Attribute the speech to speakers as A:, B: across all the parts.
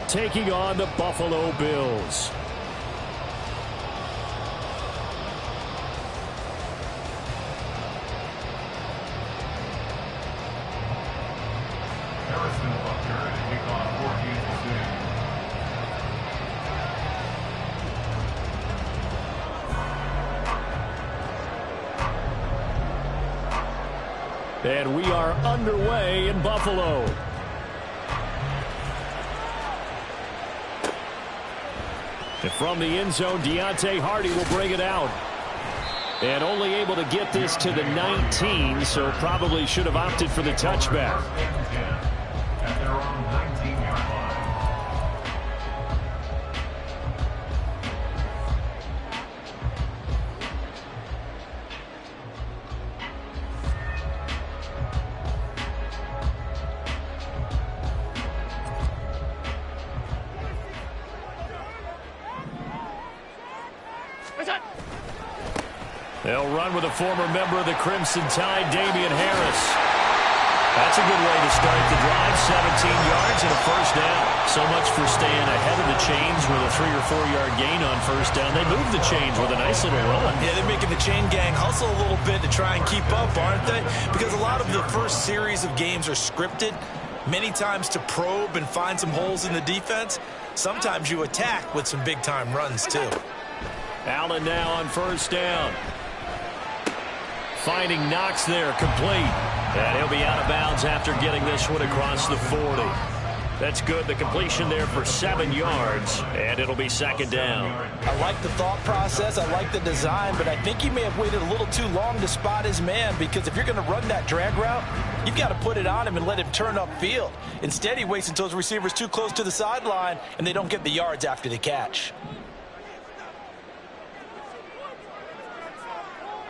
A: taking on the Buffalo Bills. And we are underway in Buffalo. And from the end zone, Deontay Hardy will bring it out. And only able to get this to the 19, so probably should have opted for the touchback.
B: At their own 19-yard line.
A: They'll run with a former member of the Crimson Tide, Damian Harris. That's a good way to start the drive. 17 yards and a first down. So much for staying ahead of the chains with a 3 or 4 yard gain on first down. They moved the chains with a nice little run.
C: Yeah, they're making the chain gang hustle a little bit to try and keep up, aren't they? Because a lot of the first series of games are scripted, many times to probe and find some holes in the defense. Sometimes you attack with some big-time runs, too.
A: Allen now on first down. Finding Knox there, complete. And he'll be out of bounds after getting this one across the 40. That's good. The completion there for 7 yards, and it'll be second down.
C: I like the thought process. I like the design, but I think he may have waited a little too long to spot his man, because if you're going to run that drag route, you've got to put it on him and let him turn upfield. Instead, he waits until his receiver's too close to the sideline, and they don't get the yards after the catch.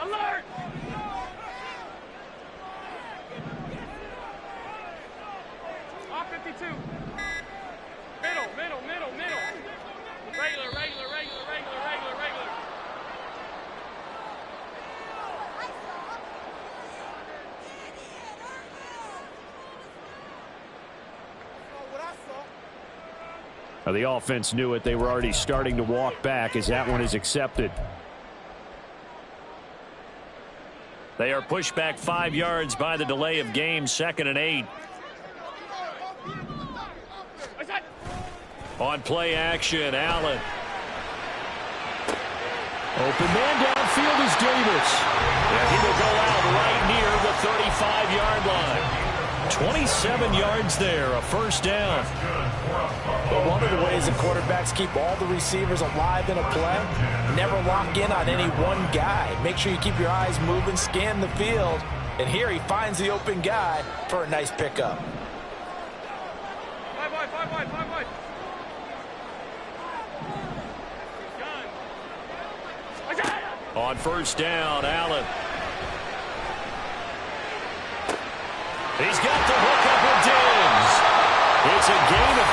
D: Alert! R52. Middle. Regular.
A: Now, the offense knew it. They were already starting to walk back as that one is accepted. They are pushed back 5 yards by the delay of game, 2nd and 8. On play action, Allen. Open man downfield is Davis. And he will go out right near the 35-yard line. 27 yards there, a first down.
C: But one of the ways that quarterbacks keep all the receivers alive in a play, never lock in on any one guy. Make sure you keep your eyes moving, scan the field. And here he finds the open guy for a nice pickup.
D: Five wide.
A: On first down, Allen. He's got the hook up with Diggs. It's a gain of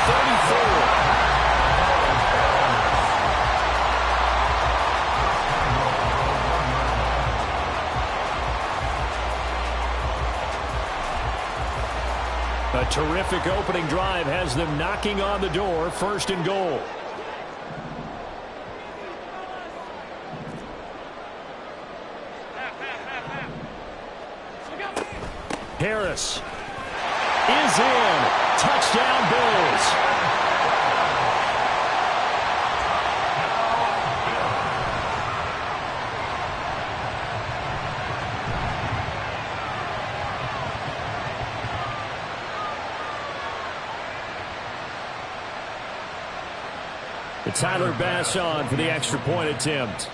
A: 34. A terrific opening drive has them knocking on the door, 1st and goal. Harris is in. Touchdown, Bills. It's Tyler Bass on for the extra point attempt.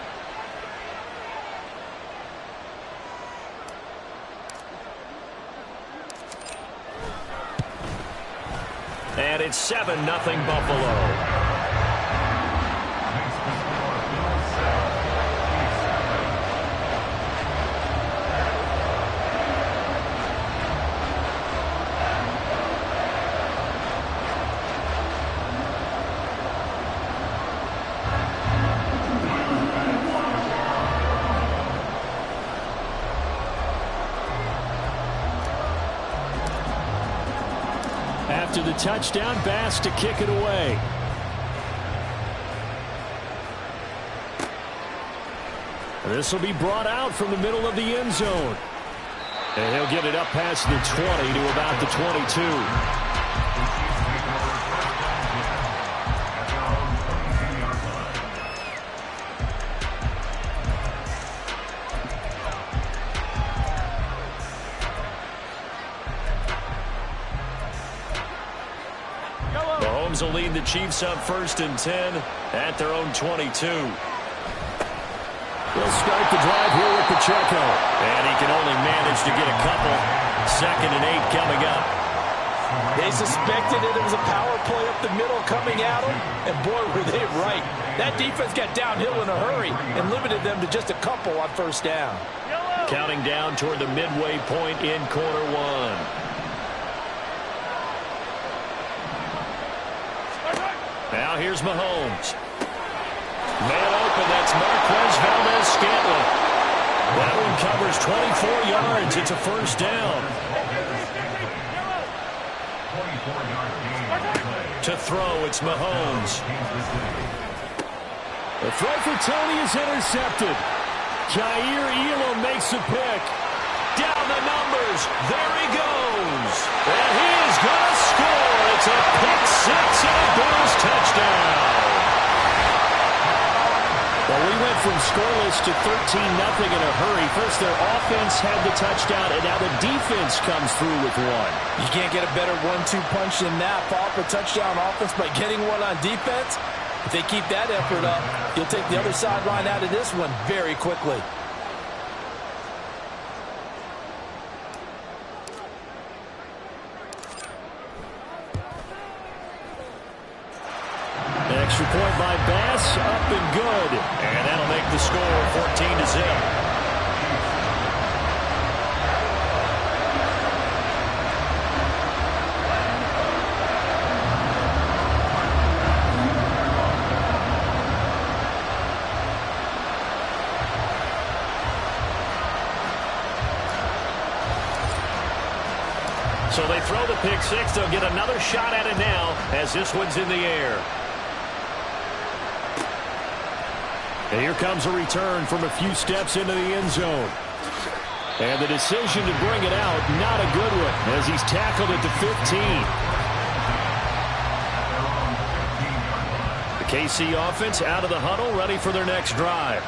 A: And it's 7-0 Buffalo. after the touchdown. Bass to kick it away. This will be brought out from the middle of the end zone. And he'll get it up past the 20 to about the 22. Mahomes will lead the Chiefs up 1st and 10 at their own 22. He'll start the drive here with Pacheco. And he can only manage to get a couple. 2nd and 8 coming up.
C: They suspected it was a power play up the middle coming at them. And boy, were they right. That defense got downhill in a hurry and limited them to just a couple on 1st down.
A: Counting down toward the midway point in quarter 1. Now here's Mahomes. Man open, that's Marquez Valdez-Scantling. That one covers 24 yards. It's a 1st down. To throw, it's Mahomes. The throw for Tony is intercepted. Jair Elam makes a pick. Down the numbers. There he goes. And he is going to score. It's a pick 6 and a Bills touchdown. Well, we went from scoreless to 13-0 in a hurry. First, their offense had the touchdown, and now the defense comes through with one.
C: You can't get a better 1-2 punch than that. Follow up a touchdown offense by getting one on defense. If they keep that effort up, you'll take the other sideline out of this one very quickly.
A: Extra point by Bass, up and good. And that'll make the score 14-0. So they throw the pick 6. They'll get another shot at it now as this one's in the air. And here comes a return from a few steps into the end zone. And the decision to bring it out, not a good one, as he's tackled at the 15. The KC offense out of the huddle, ready for their next drive.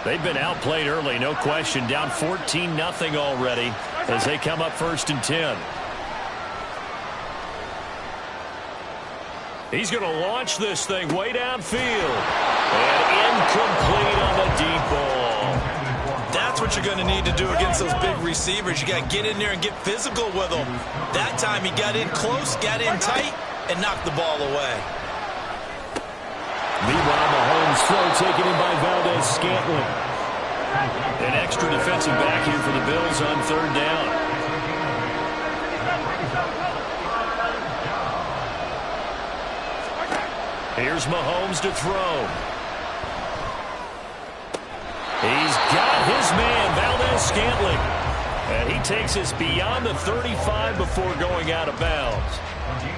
A: They've been outplayed early, no question, down 14-0 already as they come up 1st and 10. He's going to launch this thing way downfield. And incomplete on the deep ball.
C: That's what you're going to need to do against those big receivers. You got to get in there and get physical with them. That time he got in close, got in tight, and knocked the ball away.
A: Meanwhile, Mahomes' throw taken in by Valdez-Scantling. An extra defensive back here for the Bills on 3rd down. Here's Mahomes to throw. He's got his man, Valdez-Scantling. And he takes us beyond the 35 before going out of bounds.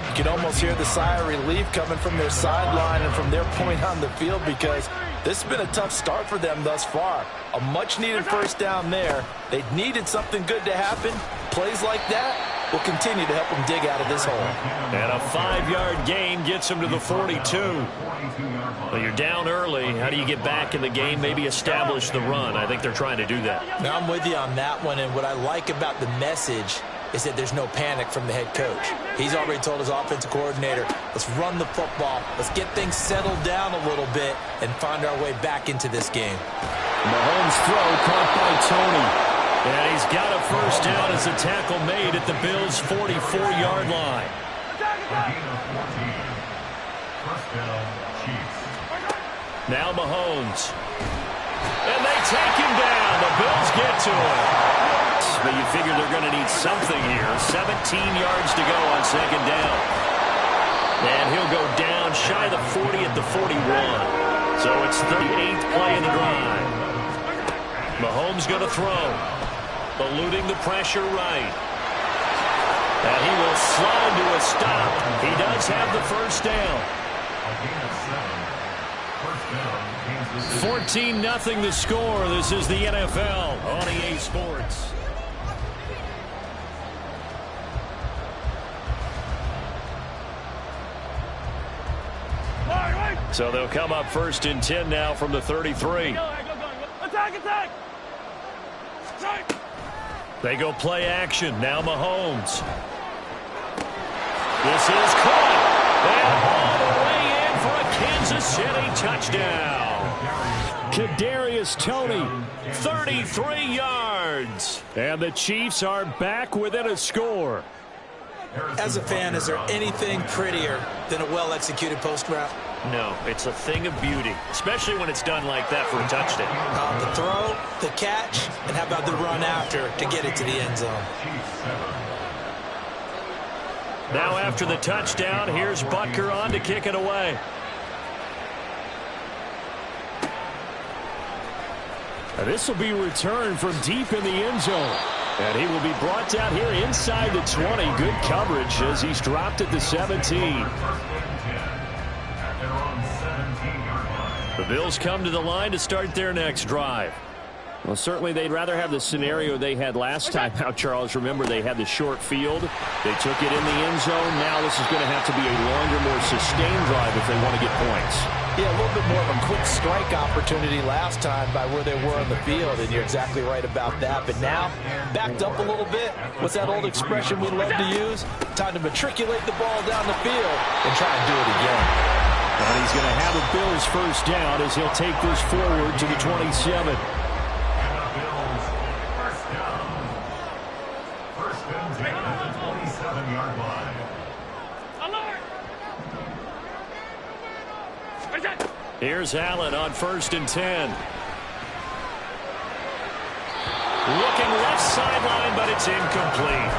C: You can almost hear the sigh of relief coming from their sideline and from their point on the field because this has been a tough start for them thus far. A much-needed 1st down there. They needed something good to happen. Plays like that will continue to help them dig out of this hole.
A: And a 5-yard gain gets them to the 42. Well, you're down early. How do you get back in the game, maybe establish the run? I think they're trying to do that.
C: Now, I'm with you on that one, and what I like about the message is that there's no panic from the head coach. He's already told his offensive coordinator, let's run the football, let's get things settled down a little bit and find our way back into this game.
A: Mahomes' throw caught by Tony. And he's got a 1st down as a tackle made at the Bills' 44-yard line. Now Mahomes. And they take him down. The Bills get to him. But you figure they're going to need something here. 17 yards to go on 2nd down. And he'll go down shy of the 40 at the 41. So it's 38th play in the drive. Mahomes going to throw. Eluding the pressure right. And he will slide to a stop. He does have the first down.
B: A gain of 7. First down, Kansas City.
A: 14-0 the score. This is the NFL on EA Sports. So they'll come up 1st and 10 now from the 33.
D: Attack!
A: They go play action. Now Mahomes. This is caught. And all the way in for a Kansas City touchdown. Kadarius Toney, 33 yards. And the Chiefs are back within a score.
C: As a fan, is there anything prettier than a well-executed post route?
A: No, it's a thing of beauty, especially when it's done like that for a touchdown.
C: The throw, the catch, and how about the run after to get it to the end zone?
A: Now after the touchdown, here's Butker on to kick it away. And this will be returned from deep in the end zone. And he will be brought down here inside the 20. Good coverage as he's dropped at the 17. The Bills come to the line to start their next drive. Well, certainly they'd rather have the scenario they had last time out, Charles. Remember, they had the short field. They took it in the end zone. Now this is going to have to be a longer, more sustained drive if they want to get points.
C: Yeah, a little bit more of a quick strike opportunity last time by where they were on the field, and you're exactly right about that. But now, backed up a little bit. What's that old expression we love to use? Time to matriculate the ball down the field and try and do it again.
A: And he's going to have a Bills first down as he'll take this forward to the 27. Here's Allen on 1st and 10. Looking left sideline, but it's incomplete.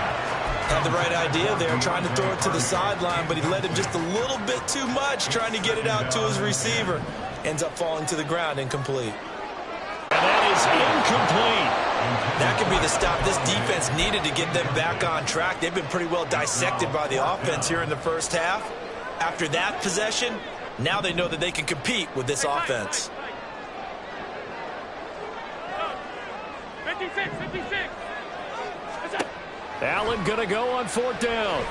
C: Had the right idea there, trying to throw it to the sideline, but he led him just a little bit too much, trying to get it out to his receiver. Ends up falling to the ground, incomplete.
A: And that is incomplete.
C: That could be the stop this defense needed to get them back on track. They've been pretty well dissected by the offense here in the first half. After that possession, now they know that they can compete with this offense.
D: 56.
A: Allen going to go on 4th down.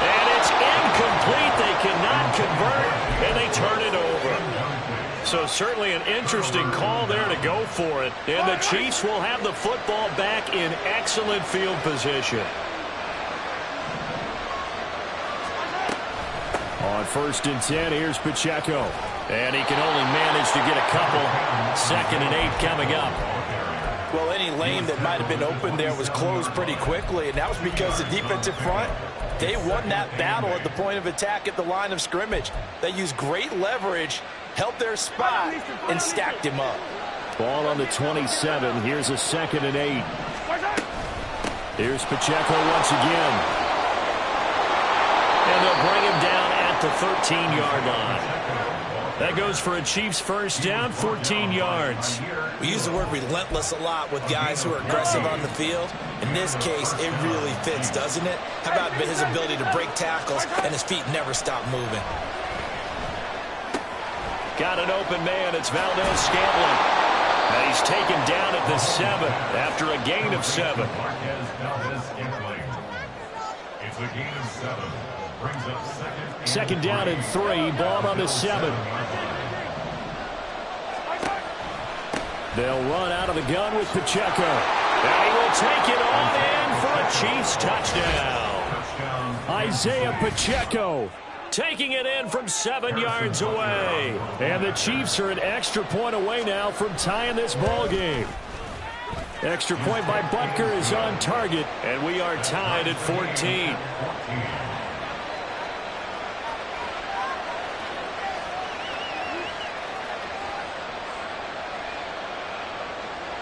A: And it's incomplete. They cannot convert, and they turn it over. So certainly an interesting call there to go for it. And the Chiefs will have the football back in excellent field position. On 1st and 10, here's Pacheco. And he can only manage to get a couple. 2nd and 8 coming up.
C: Well, any lane that might have been open there was closed pretty quickly, and that was because the defensive front, they won that battle at the point of attack at the line of scrimmage. They used great leverage, held their spot, and stacked him up.
A: Ball on the 27. Here's a 2nd and 8. Here's Pacheco once again. And they'll bring him down at the 13-yard line. That goes for a Chiefs first down, 14 yards.
C: We use the word relentless a lot with guys who are aggressive on the field. In this case, it really fits, doesn't it? How about his ability to break tackles and his feet never stop moving?
A: Got an open man. It's Valdez-Scantling. And he's taken down at the 7 after a gain of 7.
B: It's a gain of 7. Brings up
A: 2nd down and 3. Ball on the 7. They'll run out of the gun with Pacheco. And he will take it on in for a Chiefs touchdown. Isaiah Pacheco taking it in from 7 yards away. And the Chiefs are an extra point away now from tying this ball game. Extra point by Butker is on target, and we are tied at 14.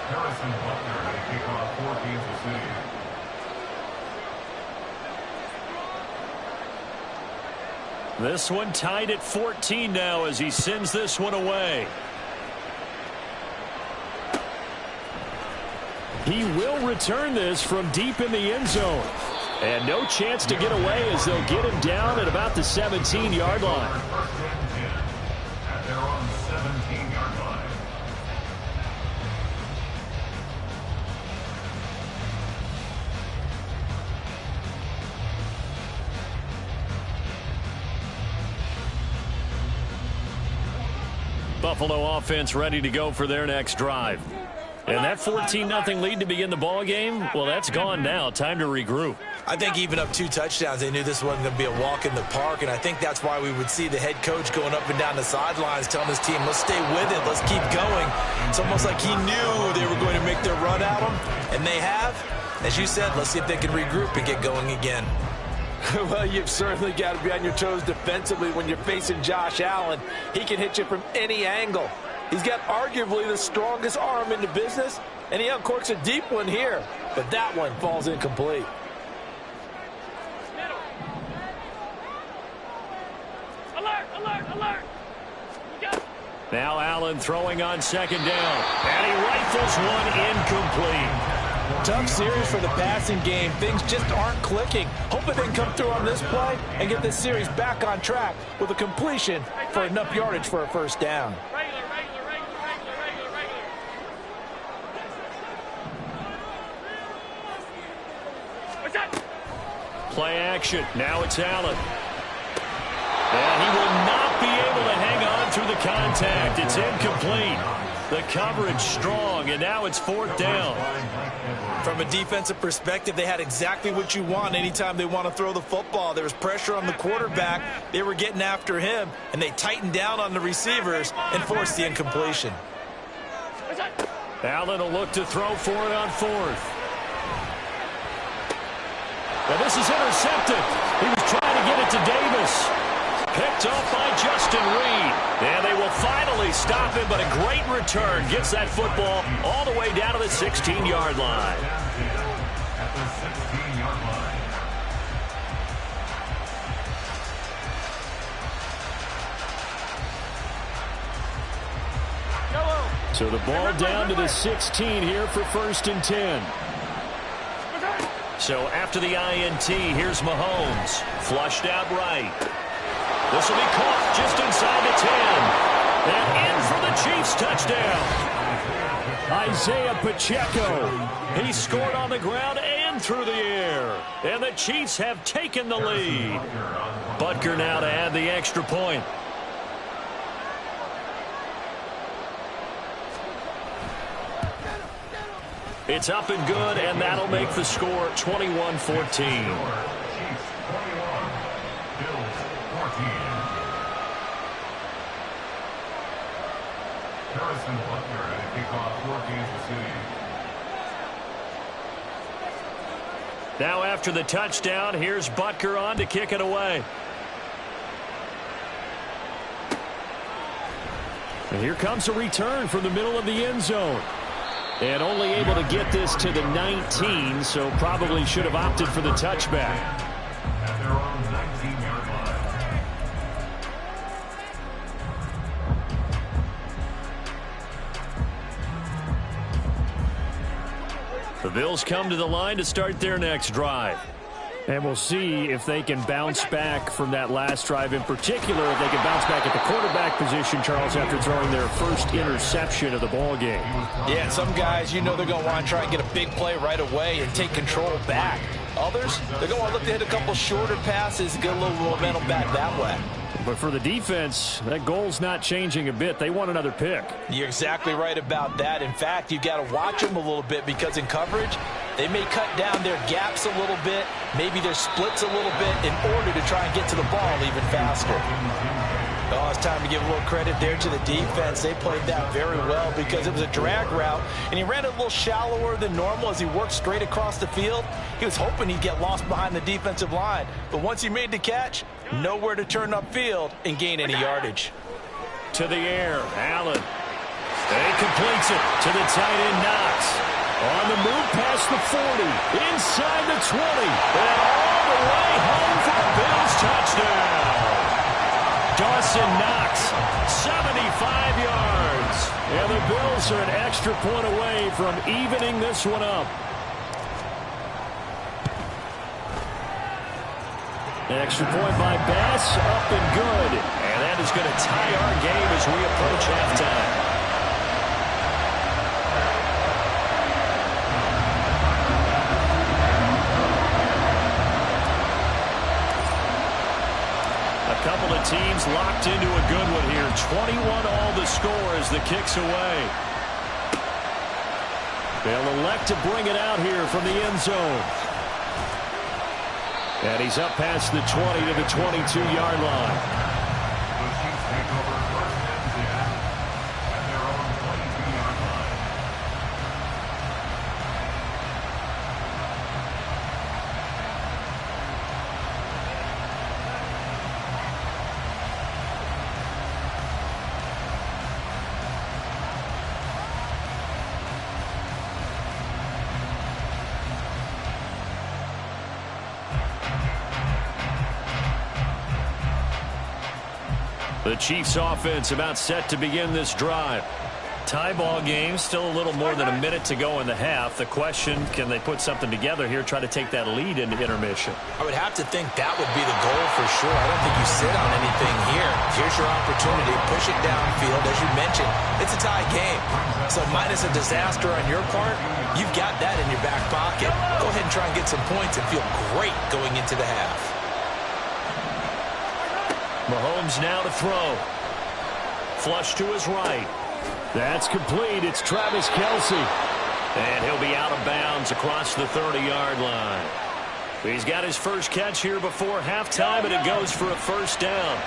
B: Harrison Butker to kick off for Kansas City.
A: This one tied at 14 now as he sends this one away. He will return this from deep in the end zone. And no chance to get away as they'll get him down at about the 17-yard line.
B: First and 10 at their own 17-yard line.
A: Buffalo offense ready to go for their next drive. And that 14-0 lead to begin the ball game, well, that's gone now. Time to regroup.
C: I think even up 2 touchdowns, they knew this wasn't going to be a walk in the park, and I think that's why we would see the head coach going up and down the sidelines telling his team, let's stay with it, let's keep going. It's almost like he knew they were going to make their run at him, and they have. As you said, let's see if they can regroup and get going again.
D: Well, you've certainly got to be on your toes defensively when you're facing Josh Allen. He can hit you from any angle. He's got arguably the strongest arm in the business, and he uncorks a deep one here, but that one falls incomplete.
E: Alert, alert, alert.
A: Now Allen throwing on second down, and he rifles one incomplete.
C: Tough series for the passing game. Things just aren't clicking. Hoping they can come through on this play and get this series back on track with a completion for enough yardage for a first down.
E: Regular, regular, regular, regular, regular, regular. What's that?
A: Play action. Now it's Allen. And he will not be able to hang on through the contact. It's incomplete. The coverage strong, and now it's fourth down.
C: From a defensive perspective, they had exactly what you want anytime they want to throw the football. There was pressure on the quarterback. They were getting after him, and they tightened down on the receivers and forced the incompletion.
A: Allen will look to throw for it on fourth. But this is intercepted. He was trying to get it to Davis. Picked off by Justin Reed. And they will finally stop him, but a great return. Gets that football all the way down to the 16-yard line.
B: At the 16-yard line.
A: So the ball down to the 16 here for first and 10. So after the INT, here's Mahomes. Flushed out right. This will be caught just inside the 10. And in for the Chiefs touchdown. Isaiah Pacheco. He scored on the ground and through the air. And the Chiefs have taken the lead. Butker now to add the extra point. It's up and good, and that'll make the score 21-14.
B: Harrison Butker at a kickoff for Kansas City.
A: Now after the touchdown, here's Butker on to kick it away. And here comes a return from the middle of the end zone. And only able to get this to the 19, so probably should have opted for the touchback.
B: At their own 19-yard line.
A: The Bills come to the line to start their next drive. And we'll see if they can bounce back from that last drive. In particular, if they can bounce back at the quarterback position, Charles, after throwing their first interception of the ball game.
C: Yeah, some guys, you know they're going to want to try and get a big play right away and take control back. Others, they're going to want to look to hit a couple shorter passes and get a little momentum back that way.
A: But for the defense, that goal's not changing a bit. They want another pick.
C: You're exactly right about that. In fact, you've got to watch them a little bit because in coverage, they may cut down their gaps a little bit, maybe their splits a little bit in order to try and get to the ball even faster. Oh, it's time to give a little credit there to the defense. They played that very well because it was a drag route, and he ran it a little shallower than normal as he worked straight across the field. He was hoping he'd get lost behind the defensive line, but once he made the catch, nowhere to turn upfield and gain any yardage.
A: To the air, Allen. And he completes it to the tight end, Knox. On the move past the 40, inside the 20, and all the way home for the Bills touchdown. Dawson Knox, 75 yards. And the Bills are an extra point away from evening this one up. Extra point by Bass, up and good. And that is going to tie our game as we approach halftime. A couple of teams locked into a good one here. 21 all the score as the kick's away. They'll elect to bring it out here from the end zone. And he's up past the 20 to the 22-yard line.
B: The Chiefs take over first and 10 at their own 22-yard line.
A: The Chiefs offense about set to begin this drive. Tie ball game, still a little more than a minute to go in the half. The question, can they put something together here, try to take that lead into intermission?
C: I would have to think that would be the goal for sure. I don't think you sit on anything here. Here's your opportunity. Push it downfield. As you mentioned, it's a tie game. So minus a disaster on your part, you've got that in your back pocket. Go ahead and try and get some points and feel great going into the half.
A: Mahomes now to throw. Flush to his right. That's complete. It's Travis Kelce. And he'll be out of bounds across the 30-yard line. He's got his first catch here before halftime, and it goes for a first down.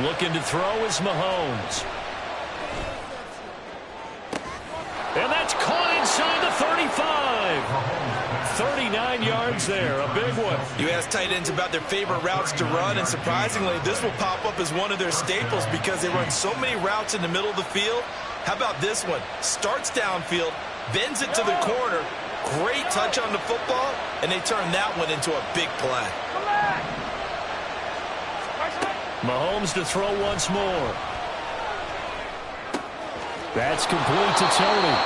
A: Looking to throw is Mahomes. And that's caught inside the 35. 39 yards there, a big one.
C: You ask tight ends about their favorite routes to run, and surprisingly, this will pop up as one of their staples because they run so many routes in the middle of the field. How about this one? Starts downfield, bends it to the corner, great touch on the football, and they turn that one into a big play.
A: Mahomes to throw once more. That's complete to Tony.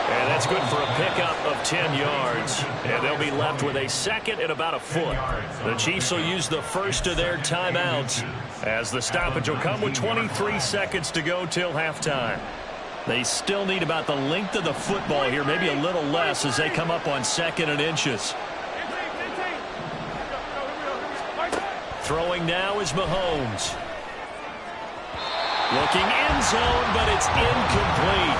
A: And that's good for a pickup of 10 yards. And they'll be left with a second and about a foot. The Chiefs will use the first of their timeouts as the stoppage will come with 23 seconds to go till halftime. They still need about the length of the football here, maybe a little less as they come up on second and inches. Throwing now is Mahomes. Looking end zone, but it's incomplete.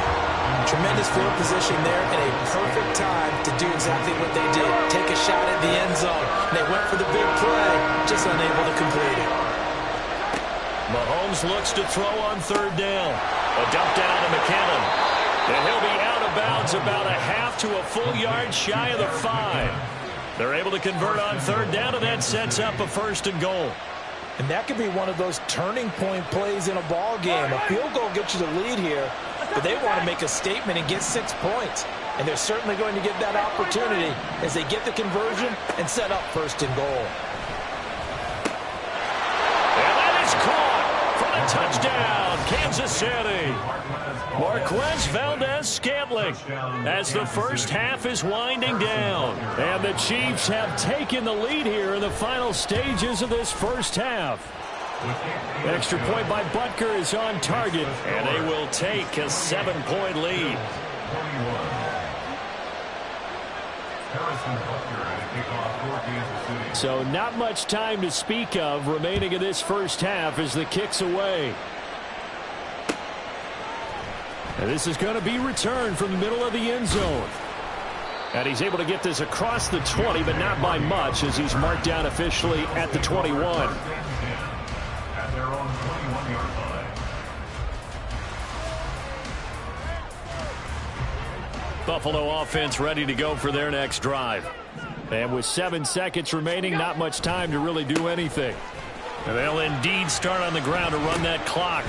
C: Tremendous field position there and a perfect time to do exactly what they did. Take a shot at the end zone. They went for the big play, just unable to complete it.
A: Mahomes looks to throw on third down. A dump down to McKinnon. And he'll be out of bounds about a half to a full yard shy of the 5. They're able to convert on third down, and that sets up a first and goal.
C: And that could be one of those turning point plays in a ball game. A field goal gets you the lead here, but they want to make a statement and get 6 points. And they're certainly going to get that opportunity as they get the conversion and set up first and goal.
A: And that is caught for the touchdown, Kansas City. Marquez Valdez-Scantling as the first half is winding down. And the Chiefs have taken the lead here in the final stages of this first half. Extra point by Butker is on target, and they will take a 7-point lead. So not much time to speak of remaining in this first half as the kick's away. And this is going to be returned from the middle of the end zone. And he's able to get this across the 20, but not by much as he's marked down officially at the 21.
B: At their own 21-yard line.
A: Buffalo offense ready to go for their next drive. And with 7 seconds remaining, not much time to really do anything. And they'll indeed start on the ground to run that clock.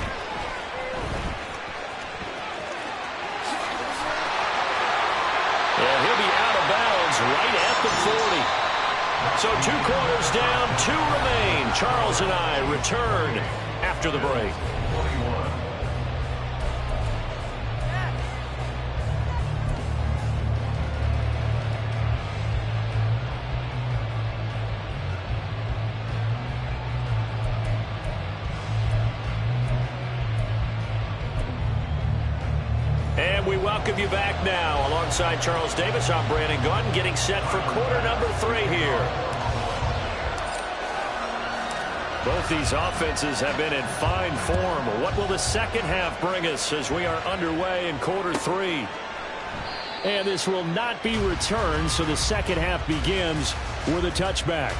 A: And he'll be out of bounds right So 2 quarters down, 2 remain. Charles and I return after the break. And we welcome you back now. Alongside Charles Davis, I'm Brandon Gaudin, getting set for quarter number 3 here. Both these offenses have been in fine form. What will the second half bring us as we are underway in quarter 3? And this will not be returned, so the second half begins with a touchback.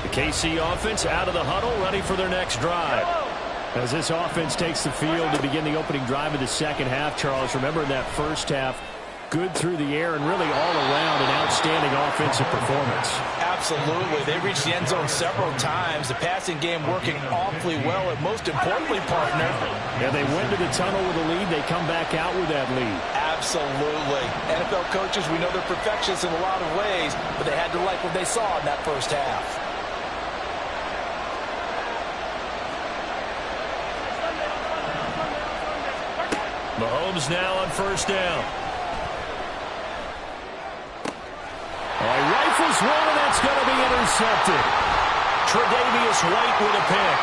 A: The KC offense out of the huddle, ready for their next drive. As this offense takes the field to begin the opening drive of the second half, Charles, remember in that first half, good through the air and really all around an outstanding offensive performance.
C: Absolutely. They reached the end zone several times. The passing game working awfully well, and most importantly, partner.
A: Yeah, they went to the tunnel with a lead. They come back out with that lead.
C: Absolutely. NFL coaches, we know they're perfectionists in a lot of ways, but they had to like what they saw in that first half.
A: Mahomes now on first down. He rifles one, and that's going to be intercepted. Tre'Davious White with a pick.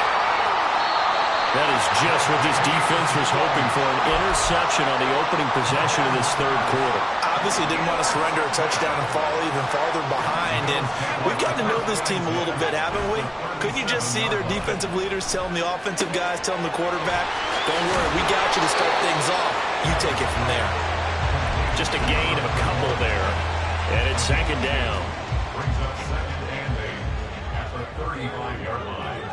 A: That is just what this defense was hoping for, an interception on the opening possession of this third quarter.
C: Obviously didn't want to surrender a touchdown and fall even farther behind, and we've gotten to know this team a little bit, haven't we? Couldn't you just see their defensive leaders telling the offensive guys, telling the quarterback, don't worry, we got you to start things off. You take it from there.
A: Just a gain of a couple there, and it's second down.
B: Brings up 2nd and 8 at the 35-yard line.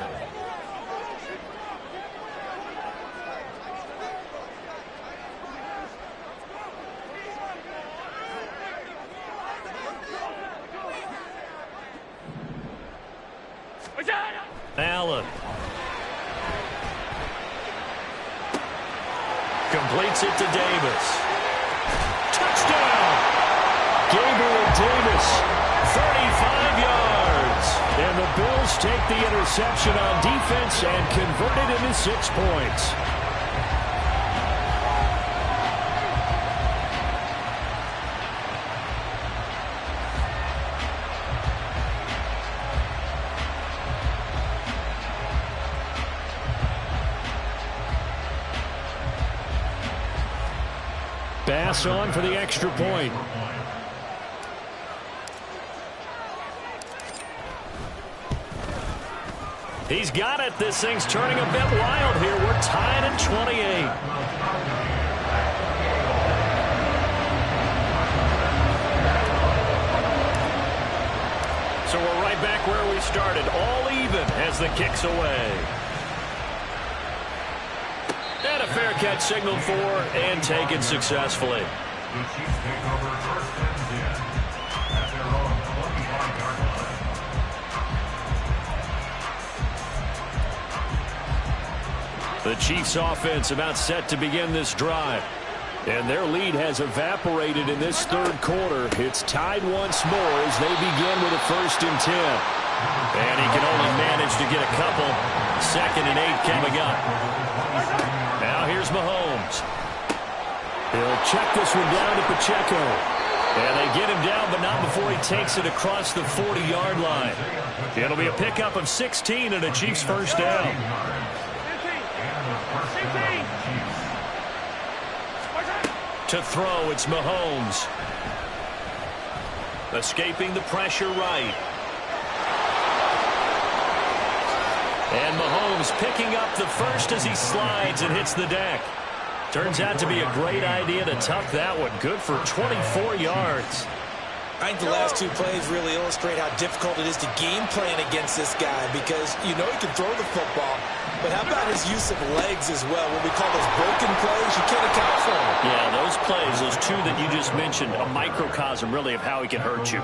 A: Allen. Completes it to Davis. Touchdown! Gabriel Davis, 35 yards. And the Bills take the interception on defense and convert it into 6 points. Pass on for the extra point. He's got it. This thing's turning a bit wild here. We're tied at 28. So we're right back where we started. All even as the kick's away. And a fair catch signaled for and taken successfully.
B: The Chiefs take over 1st and 10 at their own 25-yard line.
A: The Chiefs offense about set to begin this drive. And their lead has evaporated in this third quarter. It's tied once more as they begin with a 1st and 10. And he can only manage to get a couple. 2nd and 8 coming up. Now here's Mahomes. He'll check this one down to Pacheco. And they get him down, but not before he takes it across the 40-yard line. It'll be a pickup of 16 and a Chiefs first down.
E: 15.
A: To throw, it's Mahomes. Escaping the pressure right. And Mahomes picking up the first as he slides and hits the deck. Turns out to be a great idea to tuck that one. Good for 24 yards.
C: I think the last two plays really illustrate how difficult it is to game plan against this guy because you know he can throw the football, but how about his use of legs as well? What we call those broken plays, you can't account for them.
A: Yeah, those plays, those two that you just mentioned, a microcosm really of how he can hurt you.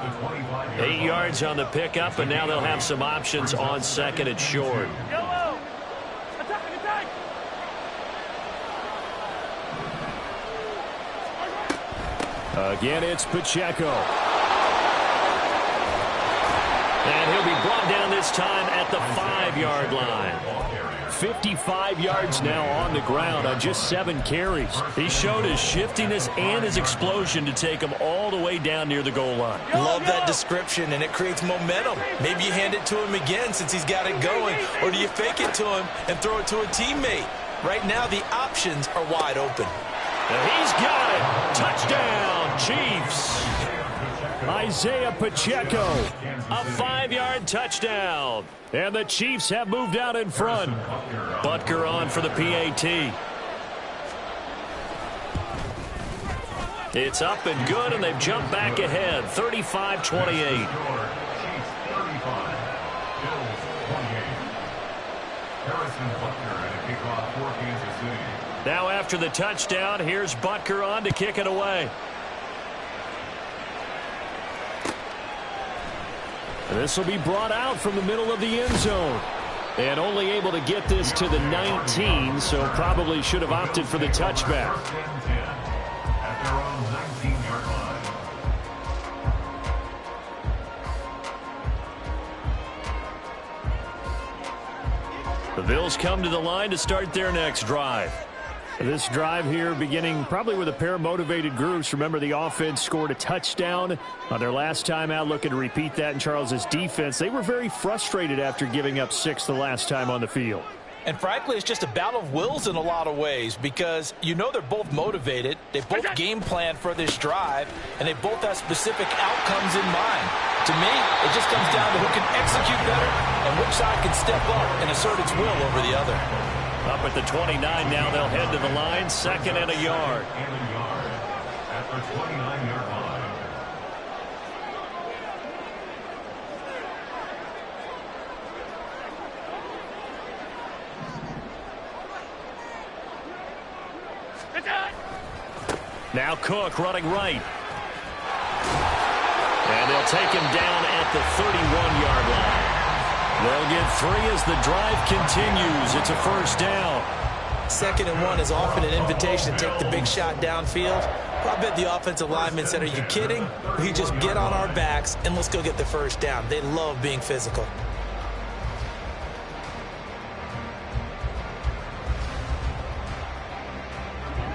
A: 8 yards on the pickup, and now they'll have some options on second and short.
E: Yellow. Attack.
A: Again, it's Pacheco. And he'll be brought down this time at the 5-yard line. 55 yards now on the ground on just 7 carries. He showed his shiftiness and his explosion to take him all the way down near the goal line.
C: Love that description, and it creates momentum. Maybe you hand it to him again since he's got it going, or do you fake it to him and throw it to a teammate? Right now, the options are wide open.
A: And he's got it. Touchdown, Chiefs. Isaiah Pacheco, a 5-yard touchdown. And the Chiefs have moved out in front. Butker on for the PAT. It's up and good, and they've jumped back ahead, 35-28. Now after the touchdown, here's Butker on to kick it away. This will be brought out from the middle of the end zone. And only able to get this to the 19, so probably should have opted for the touchback.
B: At their own 19-yard line.
A: The Bills come to the line to start their next drive. This drive here beginning probably with a pair of motivated groups. Remember, the offense scored a touchdown on their last time out, looking to repeat that in Charles's defense. They were very frustrated after giving up 6 the last time on the field.
C: And frankly, it's just a battle of wills in a lot of ways because you know they're both motivated. They both game plan for this drive, and they both have specific outcomes in mind. To me, it just comes down to who can execute better and which side can step up and assert its will over the other.
A: Up at the 29 now, they'll head to the line, 2nd and a yard.
B: At the 29-yard line.
A: Now Cook running right. And they'll take him down at the 31-yard line. They'll get 3 as the drive continues. It's a first down.
C: 2nd and 1 is often an invitation to take the big shot downfield. Well, I bet the offensive lineman said, are you kidding? We just get on our backs and let's go get the first down. They love being physical.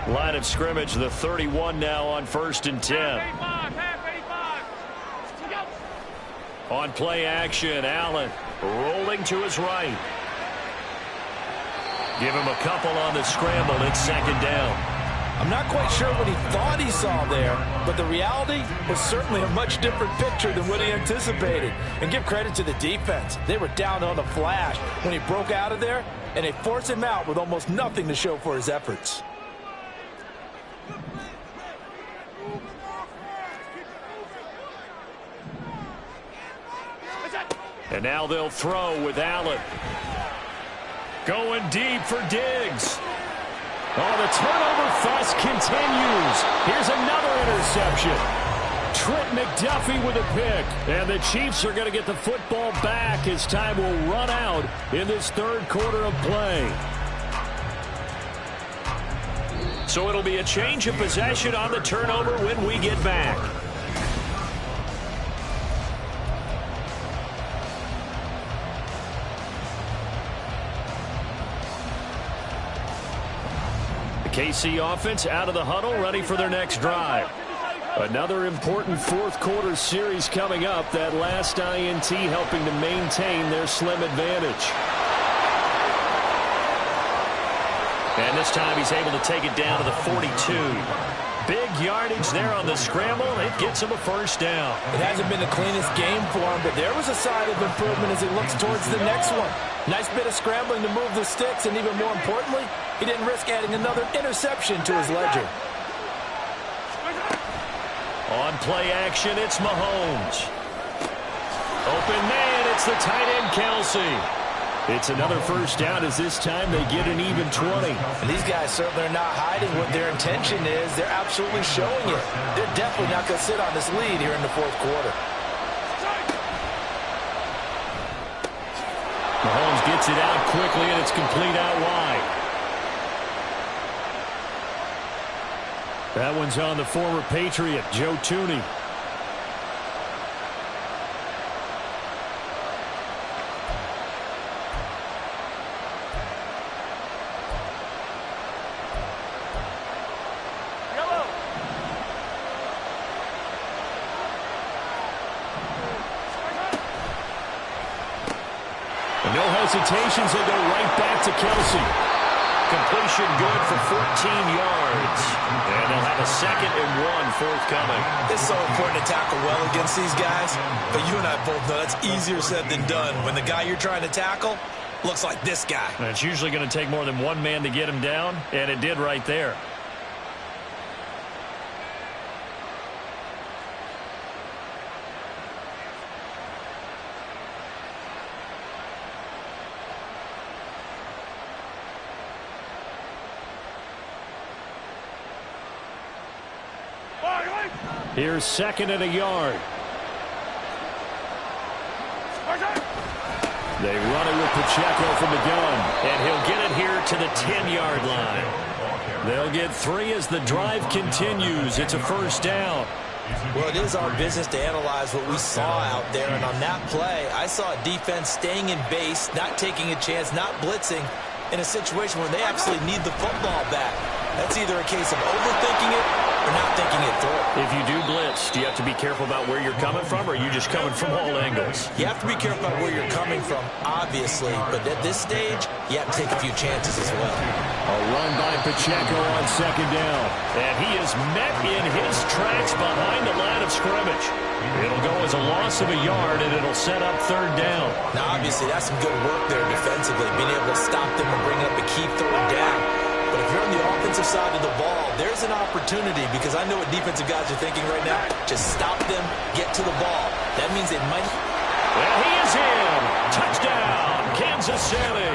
A: Line of scrimmage, the 31 now on 1st and 10.
E: Half 85.
A: On play action, Allen rolling to his right. Give him a couple on the scramble. It's 2nd down.
C: I'm not quite sure what he thought he saw there, but the reality was certainly a much different picture than what he anticipated. And give credit to the defense. They were down on a flash when he broke out of there, and they forced him out with almost nothing to show for his efforts.
A: And now they'll throw with Allen. Going deep for Diggs. Oh, the turnover fuss continues. Here's another interception. Trent McDuffie with a pick. And the Chiefs are going to get the football back as time will run out in this 3rd quarter of play. So it'll be a change of possession on the turnover when we get back. KC offense out of the huddle, ready for their next drive. Another important fourth quarter series coming up. That last INT helping to maintain their slim advantage. And this time he's able to take it down to the 42. Big yardage there on the scramble. It gets him a first down.
C: It hasn't been the cleanest game for him, but there was a sign of improvement as he looks towards the next one. Nice bit of scrambling to move the sticks, and even more importantly, he didn't risk adding another interception to his ledger.
A: On play action, it's Mahomes. Open man, it's the tight end, Kelsey. It's another first down as this time they get an even 20.
C: And these guys certainly are not hiding what their intention is. They're absolutely showing it. They're definitely not going to sit on this lead here in the fourth quarter.
A: Mahomes gets it out quickly, and it's complete out wide. That one's on the former Patriot, Joe Tooney. No hesitations, they go right back to Kelsey. Completion good for 14 yards. And they'll have a 2nd and 1 forthcoming.
C: It's so important to tackle well against these guys, but you and I both know that's easier said than done when the guy you're trying to tackle looks like this guy.
A: And it's usually going to take more than one man to get him down, and it did right there. Here's 2nd and a yard. They run it with Pacheco from the gun, and he'll get it here to the 10-yard line. They'll get 3 as the drive continues. It's a first down.
C: Well, it is our business to analyze what we saw out there, and on that play, I saw a defense staying in base, not taking a chance, not blitzing, in a situation where they absolutely need the football back. That's either a case of overthinking it or not thinking it through.
A: If you do blitz, do you have to be careful about where you're coming from, or are you just coming from all angles?
C: You have to be careful about where you're coming from, obviously, but at this stage, you have to take a few chances as well.
A: A run by Pacheco on 2nd down, and he is met in his tracks behind the line of scrimmage. It'll go as a loss of a yard, and it'll set up 3rd down.
C: Now, obviously, that's some good work there defensively, being able to stop them and bring up a key 3rd down. But if you're on the offensive side of the ball, there's an opportunity, because I know what defensive guys are thinking right now. Just stop them, get to the ball. That means they might...
A: Well, he is in. Touchdown, Kansas City.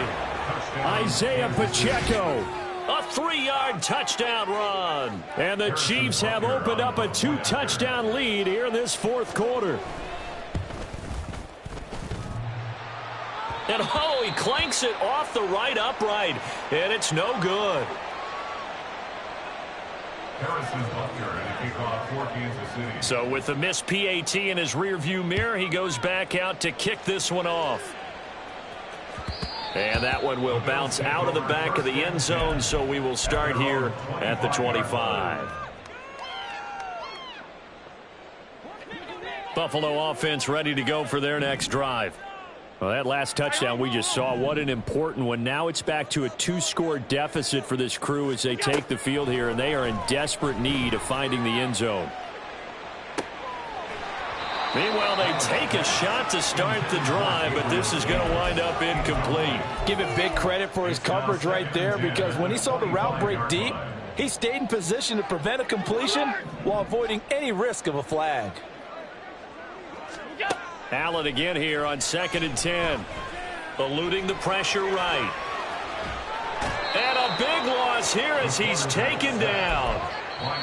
A: Isaiah Pacheco. A 3-yard touchdown run. And the Chiefs have opened up a 2-touchdown lead here in this fourth quarter. And oh, he clanks it off the right upright, and it's no good. So with the missed PAT in his rearview mirror, he goes back out to kick this one off. And that one will bounce out of the back of the end zone, so we will start here at the 25. Buffalo offense ready to go for their next drive. Well, that last touchdown we just saw, what an important one. Now it's back to a 2-score deficit for this crew as they take the field here, and they are in desperate need of finding the end zone. Meanwhile, they take a shot to start the drive, but this is going to wind up incomplete.
C: Give it big credit for his coverage right there, because when he saw the route break deep, he stayed in position to prevent a completion while avoiding any risk of a flag.
A: Allen again here on 2nd and 10. Eluding the pressure right. And a big loss here as he's taken down.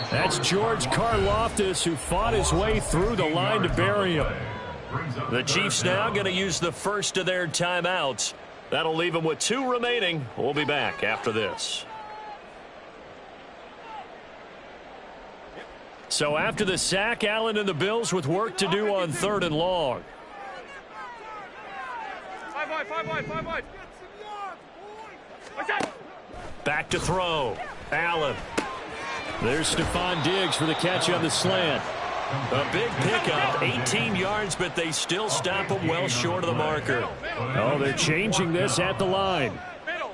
A: That's George Karlaftis, who fought his way through the line to bury him. The Chiefs now going to use the first of their timeouts. That'll leave them with 2 remaining. We'll be back after this. So after the sack, Allen and the Bills with work to do on 3rd and long.
E: 5 wide.
A: Back to throw. Allen. There's Stephon Diggs for the catch on the slant. A big pickup, 18 yards, but they still stop him well short of the marker. Oh, they're changing this at the line.
E: Middle.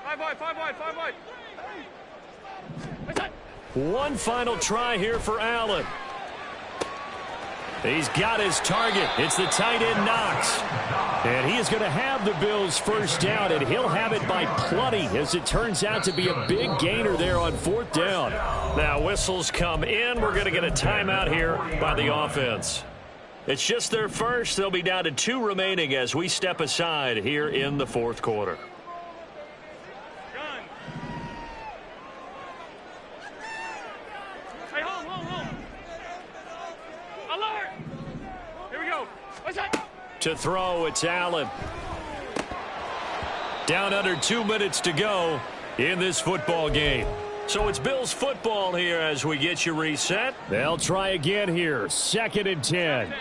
E: Five wide.
A: One final try here for Allen. He's got his target. It's the tight end Knox. And he is going to have the Bills first down, and he'll have it by plenty as it turns out to be a big gainer there on fourth down. Now whistles come in. We're going to get a timeout here by the offense. It's just their first. They'll be down to 2 remaining as we step aside here in the fourth quarter.
E: Hey, hold. Alert! Here we go. What's that?
A: To throw, it's Allen. Down under 2 minutes to go in this football game. So it's Bills football here as we get you reset. They'll try again here. 2nd and 10.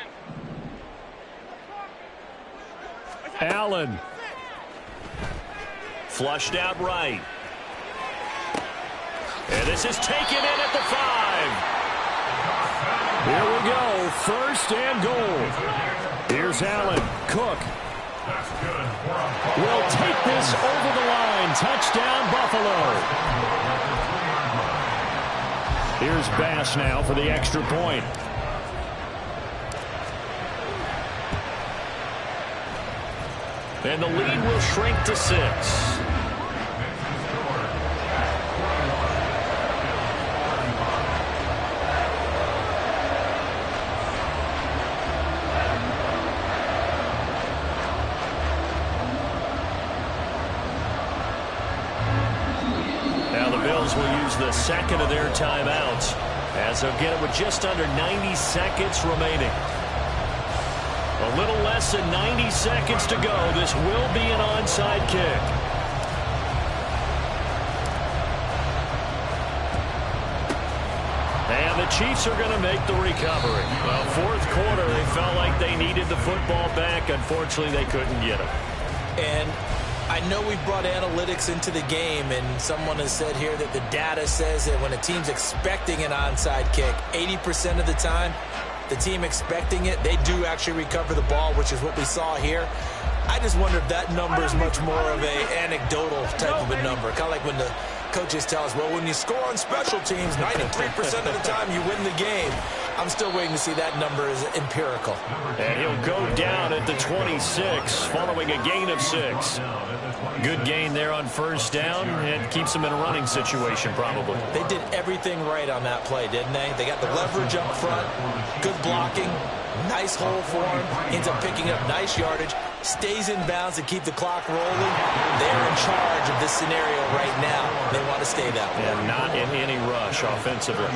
A: Allen. Flushed out right. And this is taken in at the 5. Here we go. 1st and goal. Here's Allen. Cook will take this over the line. Touchdown, Buffalo. Here's Bass now for the extra point. And the lead will shrink to 6. Will use the second of their timeouts as they'll get it with just under 90 seconds remaining. A little less than 90 seconds to go. This will be an onside kick. And the Chiefs are going to make the recovery. Well, fourth quarter, they felt like they needed the football back. Unfortunately, they couldn't get it.
C: And I know we brought analytics into the game, and someone has said here that the data says that when a team's expecting an onside kick, 80% of the time, the team expecting it, they do actually recover the ball, which is what we saw here. I just wonder if that number is much more of an anecdotal type of a number. Kind of like when the coaches tell us, well, when you score on special teams, 93% of the time you win the game. I'm still waiting to see that number is empirical.
A: And he'll go down at the 26 following a gain of 6. Good gain there on first down. It keeps them in a running situation probably.
C: They did everything right on that play, didn't they? They got the leverage up front, good blocking, nice hole for him, ends up picking up nice yardage, stays in bounds to keep the clock rolling. They're in charge of this scenario right now. They want to stay that way.
A: And not in any rush offensively.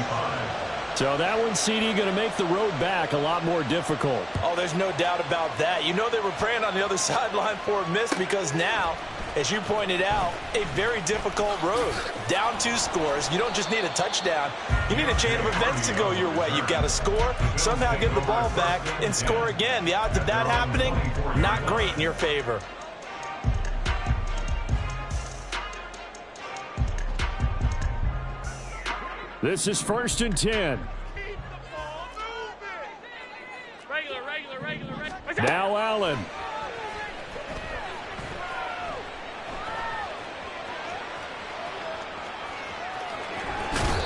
A: So that one, CD, going to make the road back a lot more difficult.
C: Oh, there's no doubt about that. You know they were praying on the other sideline for a miss because now, as you pointed out, a very difficult road. Down 2 scores. You don't just need a touchdown. You need a chain of events to go your way. You've got to score, somehow get the ball back, and score again. The odds of that happening, not great in your favor.
A: This is 1st and 10.
E: Regular.
A: Now Allen.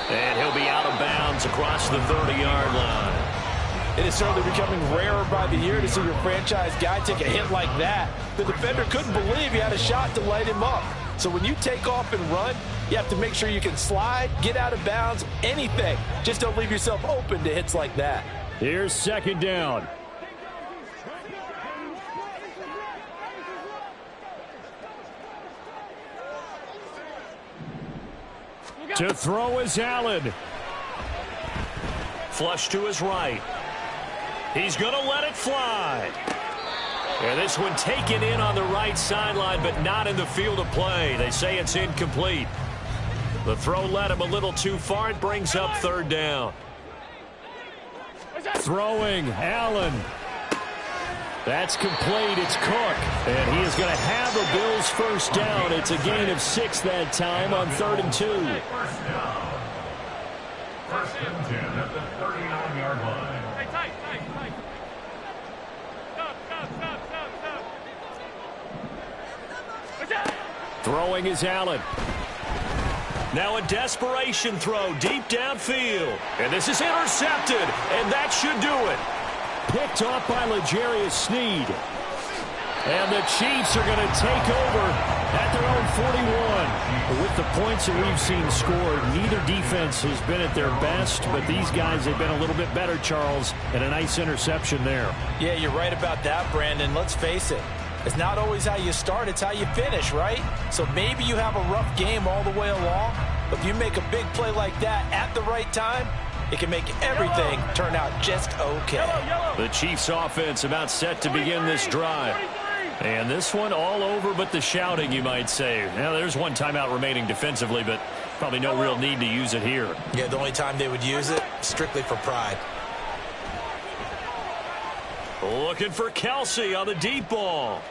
A: And he'll be out of bounds across the 30-yard line.
C: It is certainly becoming rarer by the year to see your franchise guy take a hit like that. The defender couldn't believe he had a shot to light him up. So when you take off and run, you have to make sure you can slide, get out of bounds, anything. Just don't leave yourself open to hits like that.
A: Here's 2nd down. To throw is Allen. Flush to his right. He's going to let it fly. And this one taken in on the right sideline, but not in the field of play. They say it's incomplete. The throw led him a little too far. It brings up 3rd down. Throwing, Allen. That's complete. It's Cook. And he is going to have a Bills first down. It's a gain of 6 that time on 3rd and 2.
B: First down. First and 10 at the 39-yard line.
E: Hey, tight. Stop. What's that?
A: Throwing is Allen. Now a desperation throw deep downfield. And this is intercepted. And that should do it. Picked off by L'Jarius Sneed. And the Chiefs are going to take over at their own 41. With the points that we've seen scored, neither defense has been at their best, but these guys have been a little bit better, Charles, and a nice interception there.
C: Yeah, you're right about that, Brandon. Let's face it. It's not always how you start, it's how you finish, right? So maybe you have a rough game all the way along, but if you make a big play like that at the right time, it can make everything turn out just okay.
A: The Chiefs offense about set to begin this drive. And this one all over but the shouting, you might say. Now, there's one timeout remaining defensively, but probably no real need to use it here.
C: Yeah, the only time they would use it, strictly for pride.
A: Looking for Kelsey on the deep ball.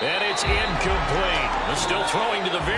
A: And it's incomplete. Still throwing to the very